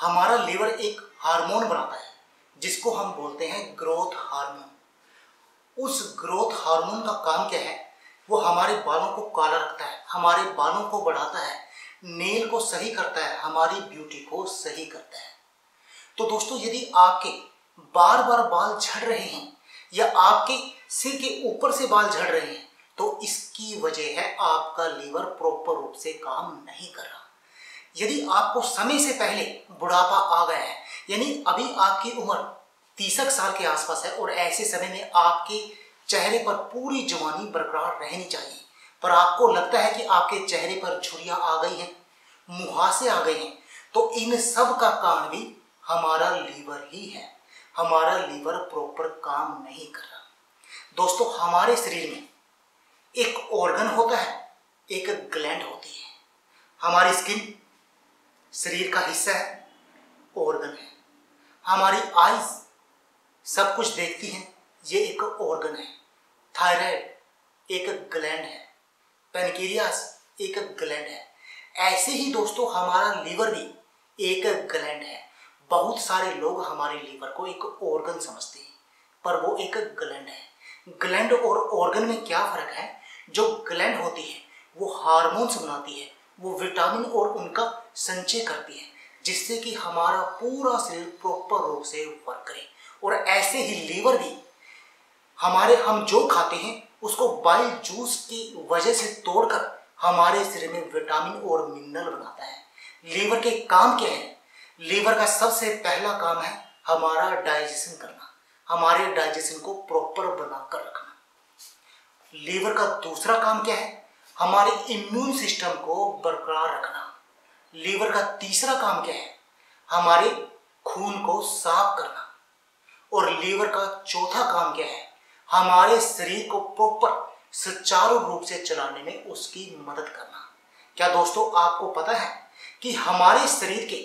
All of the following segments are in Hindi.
हमारा लीवर एक हार्मोन बनाता है जिसको हम बोलते हैं ग्रोथ हार्मोन। उस ग्रोथ हार्मोन का काम क्या है? वो हमारे बालों को काला रखता है, हमारे बालों को बढ़ाता है, नेल को सही करता है, हमारी ब्यूटी को सही करता है। तो दोस्तों, यदि आपके बार बार बाल झड़ रहे हैं या आपके सिर के ऊपर से बाल झड़ रहे हैं तो इसकी वजह है आपका लीवर प्रॉपर रूप से काम नहीं कर रहा। यदि आपको समय से पहले बुढ़ापा आ गया है, यानी अभी आपकी उम्र 30 साल के आसपास है और ऐसे समय में आपके चेहरे पर पूरी जवानी बरकरार रहनी चाहिए, पर आपको लगता है कि आपके चेहरे पर झुर्रियां आ गई हैं, मुहासे आ गए हैं, तो इन सब का कारण भी हमारा लीवर ही है। हमारा लीवर प्रॉपर काम नहीं कर रहा। दोस्तों, हमारे शरीर में एक ऑर्गन होता है, एक ग्लैंड होती है। हमारी स्किन शरीर का हिस्सा है, ऑर्गन है। हमारी आईज सब कुछ देखती हैं, ये एक ऑर्गन है। थायराइड एक ग्लैंड है, पैनक्रियास एक ग्लैंड है। ऐसे ही दोस्तों हमारा लीवर भी एक ग्लैंड है। बहुत सारे लोग हमारे लीवर को एक ऑर्गन समझते हैं, पर वो एक ग्लैंड है। ग्लैंड और ऑर्गन में क्या फर्क है? जो ग्लैंड होती है वो हार्मोन्स बनाती है, वो विटामिन और उनका संचय करती है, जिससे कि हमारा पूरा शरीर प्रॉपर रूप से वर्क करे। और ऐसे ही लीवर भी हम जो खाते हैं उसको बाइल जूस की वजह से तोड़कर हमारे शरीर में विटामिन और मिनरल बनाता है। लीवर के काम क्या है? लीवर का सबसे पहला काम है हमारा डाइजेशन करना, हमारे डाइजेशन को प्रॉपर बनाकर रखना। लीवर का दूसरा काम क्या है? हमारे इम्यून सिस्टम को बरकरार रखना। लीवर का तीसरा काम क्या है? हमारे खून को साफ करना। और लीवर का चौथा काम क्या है? हमारे शरीर को प्रॉपर सुचारू रूप से चलाने में उसकी मदद करना। क्या दोस्तों आपको पता है कि हमारे शरीर के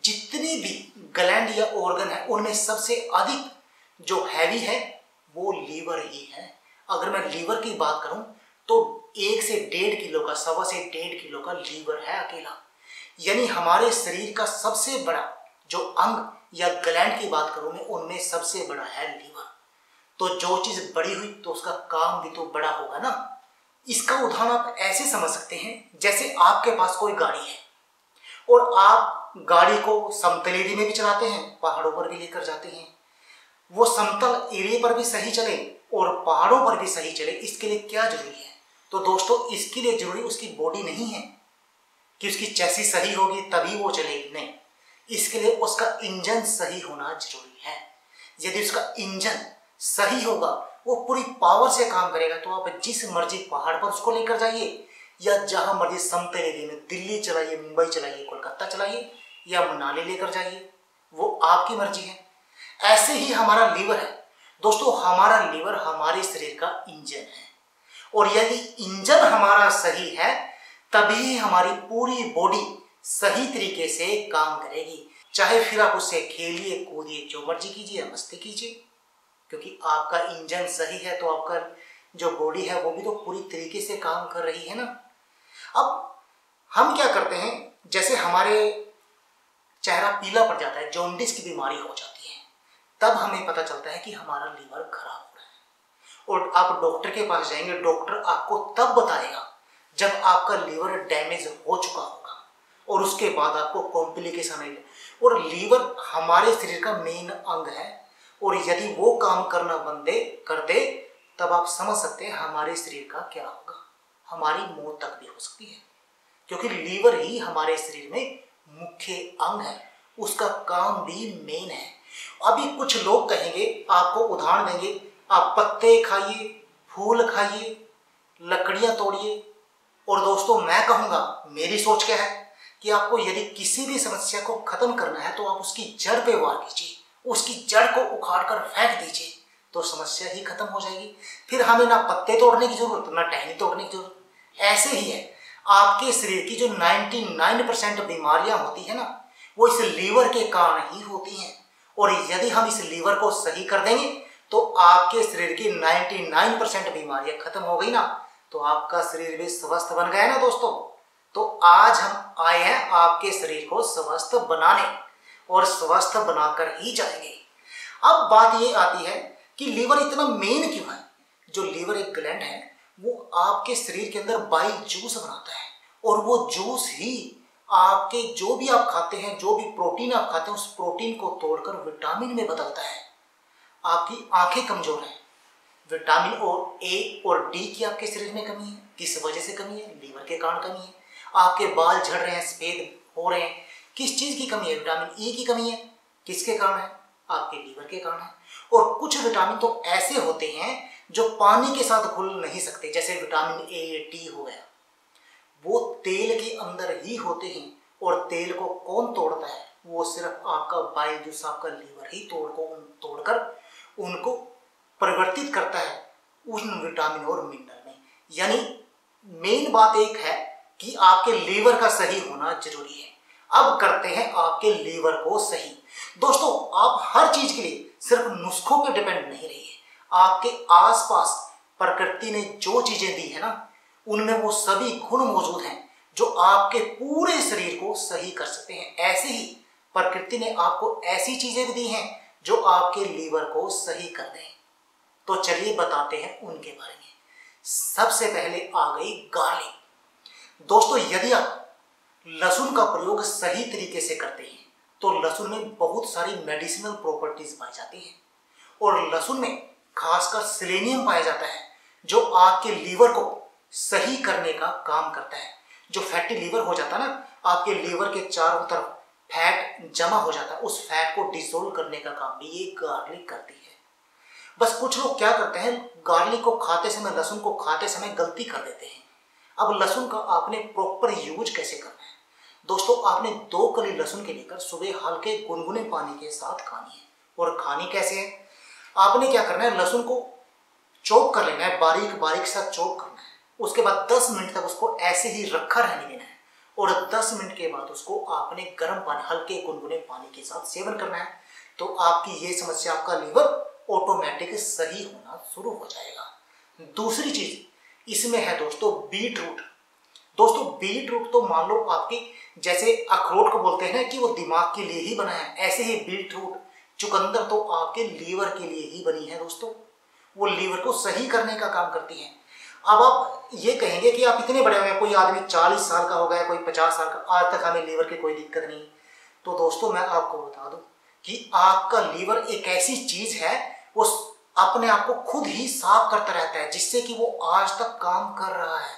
जितने भी ग्लैंड या ऑर्गन है उनमें सबसे अधिक जो हैवी है वो लीवर ही है। अगर मैं लीवर की बात करूं तो 1 से 1.5 किलो का, 1.25 से 1.5 किलो का लीवर है अकेला। यानी हमारे शरीर का सबसे बड़ा जो अंग या ग्लैंड की बात करूं मैं, उनमें सबसे बड़ा है लीवर। तो जो चीज बड़ी हुई तो उसका काम भी तो बड़ा होगा ना। इसका उदाहरण आप ऐसे समझ सकते हैं, जैसे आपके पास कोई गाड़ी है और आप गाड़ी को समतल एरिया में भी चलाते हैं, पहाड़ों पर भी लेकर जाते हैं। वो समतल एरिया पर भी सही चले और पहाड़ों पर भी सही चले, इसके लिए क्या जरूरी है? तो दोस्तों, इसके लिए जरूरी उसकी बॉडी नहीं है कि उसकी चेसिस सही होगी तभी वो चलेगी, नहीं। इसके लिए उसका इंजन सही होना जरूरी है। यदि उसका इंजन सही होगा, वो पूरी पावर से काम करेगा, तो आप जिस मर्जी पहाड़ पर उसको लेकर जाइए या जहां मर्जी समतल एरिया में, दिल्ली चलाइए, मुंबई चलाइए, कोलकाता चलाइए या मनाली लेकर जाइए, वो आपकी मर्जी है। ऐसे ही हमारा लीवर है दोस्तों। हमारा लीवर हमारे शरीर का इंजन है, और यदि इंजन हमारा सही है तभी हमारी पूरी बॉडी सही तरीके से काम करेगी। चाहे फिर आप उससे खेलिए, कूदिए, जो मर्जी कीजिए, मस्ती कीजिए, क्योंकि आपका इंजन सही है तो आपका जो बॉडी है वो भी तो पूरी तरीके से काम कर रही है ना। अब हम क्या करते हैं, जैसे हमारे चेहरा पीला पड़ जाता है, जॉन्डिस की बीमारी हो जाती है, तब हमें पता चलता है कि हमारा लीवर खराब हो रहा है। और आप डॉक्टर के पास जाएंगे, डॉक्टर आपको तब बताएगा जब आपका लीवर डैमेज हो चुका होगा, और उसके बाद आपको कॉम्प्लिकेशन आएगा। और लीवर हमारे शरीर का मेन अंग है, और यदि वो काम करना बंद कर दे तब आप समझ सकते हैं हमारे शरीर का क्या होगा। हमारी मौत तक भी हो सकती है, क्योंकि लीवर ही हमारे शरीर में मुख्य अंग है, उसका काम भी मेन है। अभी कुछ लोग कहेंगे, आपको उदाहरण देंगे, आप पत्ते खाइए, फूल खाइए, लकड़ियां तोड़िए। और दोस्तों, मैं कहूंगा, मेरी सोच क्या है कि आपको यदि किसी भी समस्या को खत्म करना है तो आप उसकी जड़ पे वार कीजिए, उसकी जड़ को उखाड़ कर फेंक दीजिए, तो समस्या ही खत्म हो जाएगी। फिर हमें ना पत्ते तोड़ने की जरूरत, ना टहनी तोड़ने की जरूरत। ऐसे ही है, आपके शरीर की जो 99% बीमारियां होती है ना, वो इस लीवर के कारण ही होती हैं। और यदि हम इस लीवर को सही कर देंगे तो आपके शरीर की 99% बीमारियां खत्म हो गई ना, तो आपका शरीर भी स्वस्थ बन गया ना दोस्तों। तो आज हम आए हैं आपके शरीर को स्वस्थ बनाने। और स्वस्थ बनाकर ही जाएंगे। अब बात ये आती है कि लीवर इतना मेन क्यों है। जो लीवर एक ग्लैंड है वो आपके शरीर के अंदर बाइल जूस बनाता है, और वो जूस ही आपके जो भी आप खाते हैं, जो भी प्रोटीन आप खाते हैं, उस प्रोटीन को तोड़कर विटामिन में बदलता है। आपकी आंखें कमजोर हैं, विटामिन और ए और डी की आपके शरीर में कमी है। किस वजह से कमी है? लीवर के कारण कमी है। आपके बाल झड़ रहे हैं, सफेद हो रहे हैं, किस चीज की कमी है? विटामिन ई की कमी है। किसके कारण है? आपके लीवर के कारण है। और कुछ विटामिन तो ऐसे होते हैं जो पानी के साथ घुल नहीं सकते, जैसे विटामिन ए डी हो गया, वो तेल के अंदर ही होते हैं। और तेल को कौन तोड़ता है? वो सिर्फ आपका बाइल जूस, आपका लीवर ही तोड़कर उनको परिवर्तित करता है उन विटामिन और मिनरल में। यानी मेन बात एक है कि आपके लीवर का सही होना जरूरी है। अब करते हैं आपके लीवर को सही। दोस्तों, आप हर चीज के लिए सिर्फ नुस्खों पे डिपेंड नहीं रहिए। आपके आसपास प्रकृति ने जो चीजें दी है ना, उनमें वो सभी गुण मौजूद हैं जो आपके पूरे शरीर को सही कर सकते हैं। ऐसे ही प्रकृति ने आपको ऐसी चीजें भी दी हैं जो आपके लीवर को सही कर दें। तो चलिए बताते हैं उनके बारे में। सबसे पहले आ गई गार्लिक। दोस्तों, यदि आप लहसुन का प्रयोग सही तरीके से करते हैं तो लहसुन में बहुत सारी मेडिसिनल प्रॉपर्टीज पाई जाती हैं, और लहसुन में खासकर सेलेनियम पाया जाता है जो आपके लीवर को सही करने का काम करता है। जो फैटी लीवर हो जाता है ना, आपके लीवर के चारों तरफ फैट जमा हो जाता है, उस फैट को डिसोल्व करने का काम भी ये गार्लिक करती है। बस कुछ लोग क्या करते हैं, गार्लिक को खाते समय, लहसुन को खाते समय गलती कर देते हैं। अब लहसुन का आपने प्रॉपर यूज कैसे करना है? दोस्तों, आपने 2 कली लहसुन के लेकर सुबह हल्के गुनगुने पानी के साथ खानी है। और खानी कैसे है? आपने क्या करना है, लहसुन को चॉप कर लेना है, बारीक बारीक सा चॉप करना है। उसके बाद 10 मिनट तक उसको ऐसे ही रखा रहने देना है, और 10 मिनट के बाद उसको आपने गर्म पानी, हल्के गुनगुने पानी के साथ सेवन करना है। तो आपकी ये समस्या, आपका लीवर ऑटोमेटिक सही होना शुरू हो जाएगा। दूसरी चीज इसमें है दोस्तों बीट रूट। दोस्तों, बीट रूट तो मान लो आपके, जैसे अखरोट को बोलते हैं ना कि वो दिमाग के लिए ही बना है, ऐसे ही बीट रूट, चुकंदर तो आपके लीवर के लिए ही बनी है। दोस्तों, वो लीवर को सही करने का काम करती है। अब आप ये कहेंगे कि आप इतने बड़े हो गए, कोई आदमी 40 साल का हो गया, कोई 50 साल का, आज तक हमें लीवर की कोई दिक्कत नहीं। तो दोस्तों, मैं आपको बता दूं कि आपका लीवर एक ऐसी चीज है, वो अपने आप को खुद ही साफ करता रहता है, जिससे कि वो आज तक काम कर रहा है।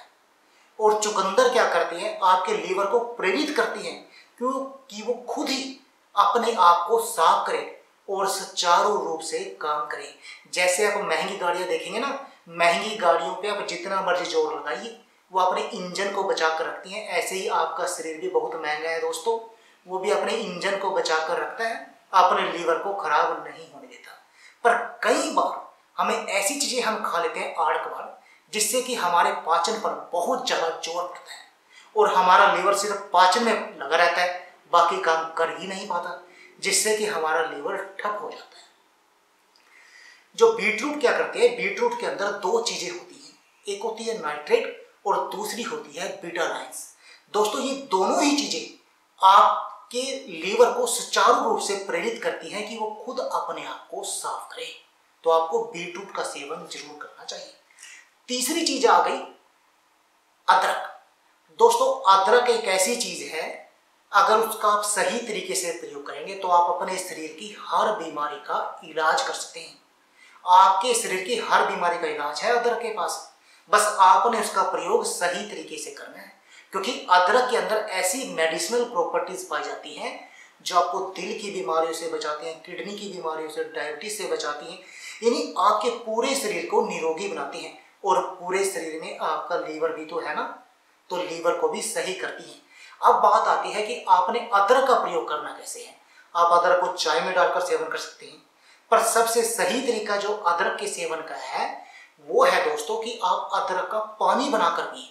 और चुकंदर क्या करती है, आपके लीवर को प्रेरित करती है, क्योंकि वो खुद ही अपने आप को साफ करे और सुचारू रूप से काम करे। जैसे आप महंगी गाड़ियां देखेंगे ना, महंगी गाड़ियों पे आप जितना मर्जी जोर लगाइए, वो अपने इंजन को बचा कर रखती हैं। ऐसे ही आपका शरीर भी बहुत महंगा है दोस्तों, वो भी अपने इंजन को बचा कर रखता है, अपने लीवर को खराब नहीं होने देता। पर कई बार हमें ऐसी चीजें हम खा लेते हैं आड़ कबाड़, जिससे कि हमारे पाचन पर बहुत ज्यादा जोर पड़ता है, और हमारा लीवर सिर्फ पाचन में लगा रहता है, बाकी काम कर ही नहीं पाता, जिससे कि हमारा लीवर ठप हो जाता है। जो बीटरूट क्या करते हैं, बीटरूट के अंदर 2 चीजें होती हैं, एक होती है नाइट्रेट और दूसरी होती है बीटालाइंस। दोस्तों, ये दोनों ही चीजें आपके लीवर को सुचारू रूप से प्रेरित करती हैं कि वो खुद अपने आप को साफ करे। तो आपको बीटरूट का सेवन जरूर करना चाहिए। तीसरी चीज आ गई अदरक। दोस्तों, अदरक एक ऐसी चीज है, अगर उसका आप सही तरीके से प्रयोग करेंगे तो आप अपने शरीर की हर बीमारी का इलाज कर सकते हैं। आपके शरीर की हर बीमारी का इलाज है अदरक के पास, बस आपने उसका प्रयोग सही तरीके से करना है। क्योंकि अदरक के अंदर ऐसी मेडिसिनल प्रॉपर्टीज पाई जाती हैं जो आपको दिल की बीमारियों से बचाती हैं, किडनी की बीमारियों से, डायबिटीज से बचाती हैं, यानी आपके पूरे शरीर को निरोगी बनाती हैं। और पूरे शरीर में आपका लीवर भी तो है ना, तो लीवर को भी सही करती हैं। अब बात आती है कि आपने अदरक का प्रयोग करना कैसे है। आप अदरक को चाय में डालकर सेवन कर सकते हैं, पर सबसे सही तरीका जो अदरक के सेवन का है वो है दोस्तों कि आप अदरक का पानी बनाकर पिए।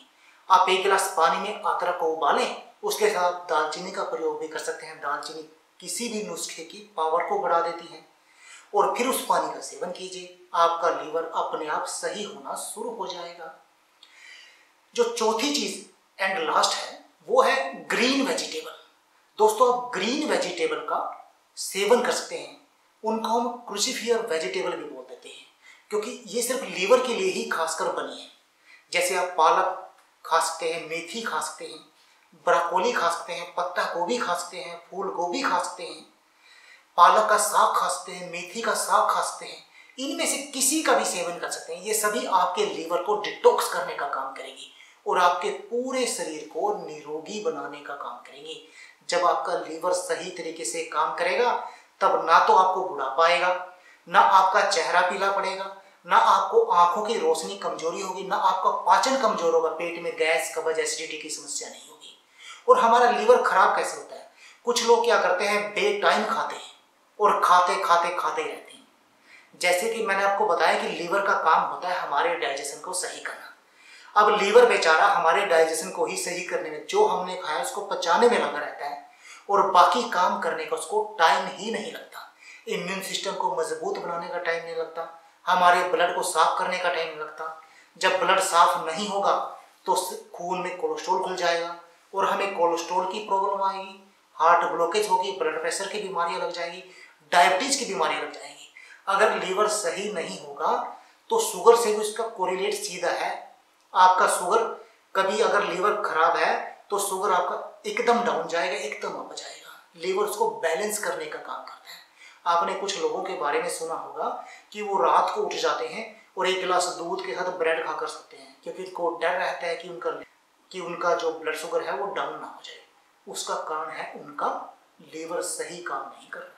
आप 1 गिलास पानी में अदरक को उबालें, उसके साथ दालचीनी का प्रयोग भी कर सकते हैं। दालचीनी किसी भी नुस्खे की पावर को बढ़ा देती है, और फिर उस पानी का सेवन कीजिए, आपका लीवर अपने आप सही होना शुरू हो जाएगा। जो चौथी चीज एंड लास्ट है वो है ग्रीन वेजिटेबल। दोस्तों, आप ग्रीन वेजिटेबल का सेवन कर सकते हैं उनको हम क्रूसीफियर वेजिटेबल भी बोल देते हैं, क्योंकि ये सिर्फ लीवर के लिए ही खासकर बनी है। जैसे आप पालक खा सकते हैं, मेथी खा सकते हैं, ब्रोकोली खा सकते हैं, पत्ता गोभी खा सकते हैं, फूल गोभी खा सकते हैं, पालक का साग खा सकते हैं, मेथी का साग खा सकते हैं। इनमें से किसी का भी सेवन कर सकते हैं। ये सभी आपके लीवर को डिटॉक्स करने का काम करेगी और आपके पूरे शरीर को निरोगी बनाने का काम करेंगी। जब आपका लीवर सही तरीके से काम करेगा तब ना तो आपको बुढ़ापा आएगा, ना आपका चेहरा पीला पड़ेगा, ना आपको आंखों की रोशनी कमजोरी होगी, ना आपका पाचन कमजोर होगा, पेट में गैस कब्ज एसिडिटी की समस्या नहीं होगी। और हमारा लीवर खराब कैसे होता है? कुछ लोग क्या करते हैं, बेटाइम खाते हैं और खाते खाते खाते रहते हैं। जैसे कि मैंने आपको बताया कि लीवर का काम होता है हमारे डाइजेशन को सही करना। अब लीवर बेचारा हमारे डाइजेशन को ही सही करने में, जो हमने खाया उसको पचाने में लगा रहता है और बाकी काम करने का उसको टाइम ही नहीं लगता। इम्यून सिस्टम को मजबूत बनाने का टाइम नहीं लगता, हमारे ब्लड को साफ करने का टाइम नहीं लगता। जब ब्लड साफ नहीं होगा तो खून में कोलेस्ट्रॉल खुल जाएगा और हमें कोलेस्ट्रॉल की प्रॉब्लम आएगी, हार्ट ब्लॉकेज होगी, ब्लड प्रेशर की बीमारियां लग जाएगी, डायबिटीज की बीमारियां लग जाएंगी। अगर लीवर सही नहीं होगा तो शुगर से भी उसका कोरिलेट सीधा है। आपका शुगर कभी अगर लीवर खराब है तो शुगर आपका एकदम डाउन जाएगा, एकदम अप जाएगा। लीवर उसको बैलेंस करने का काम करता है। आपने कुछ लोगों के बारे में सुना होगा कि वो रात को उठ जाते हैं और एक गिलास दूध के साथ ब्रेड खा कर सकते हैं, क्योंकि उनको डर रहता है कि उनका जो ब्लड शुगर है वो डाउन ना हो जाए। उसका कारण है उनका लीवर सही काम नहीं कर रहा,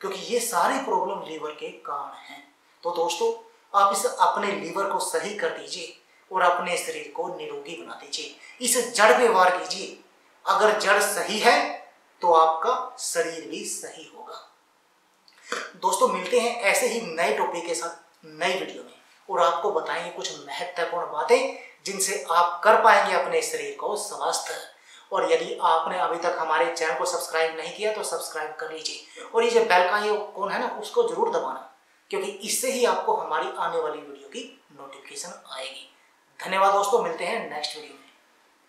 क्योंकि ये सारी प्रॉब्लम लीवर के कारण हैं। तो दोस्तों, आप इस अपने लीवर को सही कर दीजिए और अपने शरीर को निरोगी बना दीजिए। इस जड़ पे वार कीजिए। अगर जड़ सही है तो आपका शरीर भी सही होगा। दोस्तों, मिलते हैं ऐसे ही नए टॉपिक के साथ नई वीडियो में और आपको बताएंगे कुछ महत्वपूर्ण बातें जिनसे आप कर पाएंगे अपने शरीर को स्वस्थ। और यदि आपने अभी तक हमारे चैनल को सब्सक्राइब नहीं किया तो सब्सक्राइब कर लीजिए और ये जो बेल का ये आइकॉन है ना, उसको जरूर दबाना, क्योंकि इससे ही आपको हमारी आने वाली वीडियो की नोटिफिकेशन आएगी। धन्यवाद दोस्तों, मिलते हैं नेक्स्ट वीडियो में।